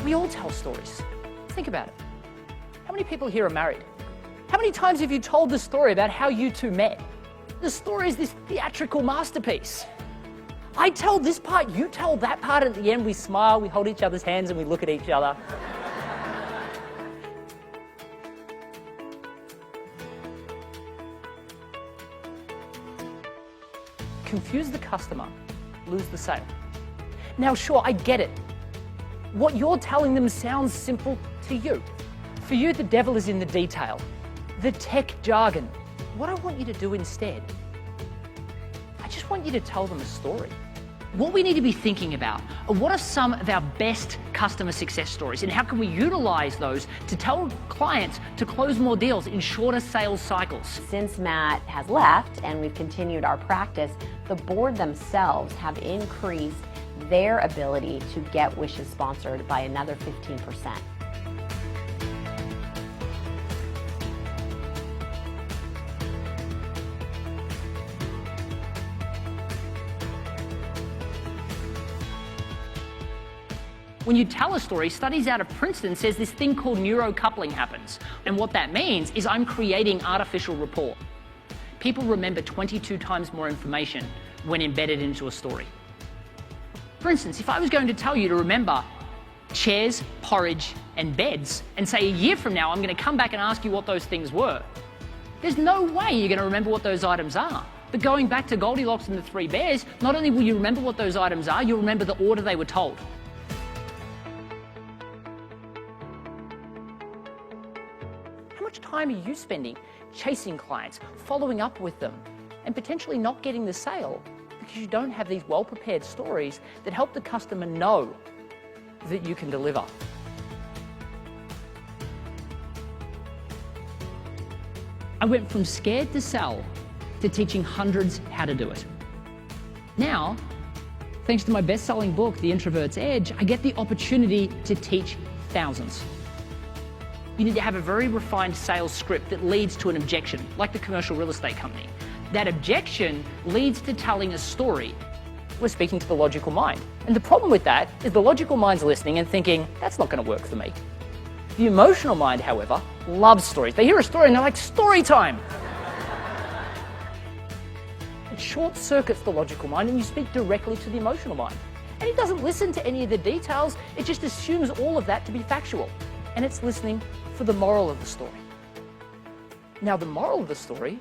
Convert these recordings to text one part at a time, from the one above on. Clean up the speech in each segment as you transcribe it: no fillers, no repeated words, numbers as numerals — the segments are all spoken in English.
We all tell stories. Think about it. How many people here are married? How many times have you told the story about how you two met? The story is this theatrical masterpiece. I tell this part, you tell that part. At the end, we smile, we hold each other's hands, and we look at each other. Confuse the customer, lose the sale. Now, sure, I get it. What you're telling them sounds simple to you. For you, the devil is in the detail, the tech jargon. What I want you to do instead, I just want you to tell them a story. What we need to be thinking about are what are some of our best customer success stories, and how can we utilize those to tell clients to close more deals in shorter sales cycles. Since Matt has left and we've continued our practice, the board themselves have increased their ability to get wishes sponsored by another 15%. When you tell a story, studies out of Princeton says this thing called neurocoupling happens. And what that means is I'm creating artificial rapport. People remember 22 times more information when embedded into a story. For instance, if I was going to tell you to remember chairs, porridge, and beds, and say a year from now I'm going to come back and ask you what those things were, there's no way you're going to remember what those items are. But going back to Goldilocks and the Three Bears, not only will you remember what those items are, you'll remember the order they were told. How much time are you spending chasing clients, following up with them, and potentially not getting the sale because you don't have these well-prepared stories that help the customer know that you can deliver? I went from scared to sell to teaching hundreds how to do it. Now, thanks to my best-selling book, The Introvert's Edge, I get the opportunity to teach thousands. You need to have a very refined sales script that leads to an objection, like the commercial real estate company. That objection leads to telling a story. We're speaking to the logical mind. And the problem with that is the logical mind's listening and thinking, that's not going to work for me. The emotional mind, however, loves stories. They hear a story and they're like, story time! It short circuits the logical mind and you speak directly to the emotional mind. And it doesn't listen to any of the details, it just assumes all of that to be factual. And it's listening for the moral of the story. Now, the moral of the story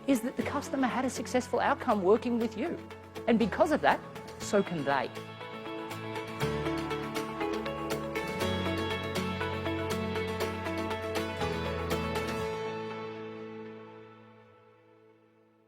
is that the customer had a successful outcome working with you. And because of that, so can they.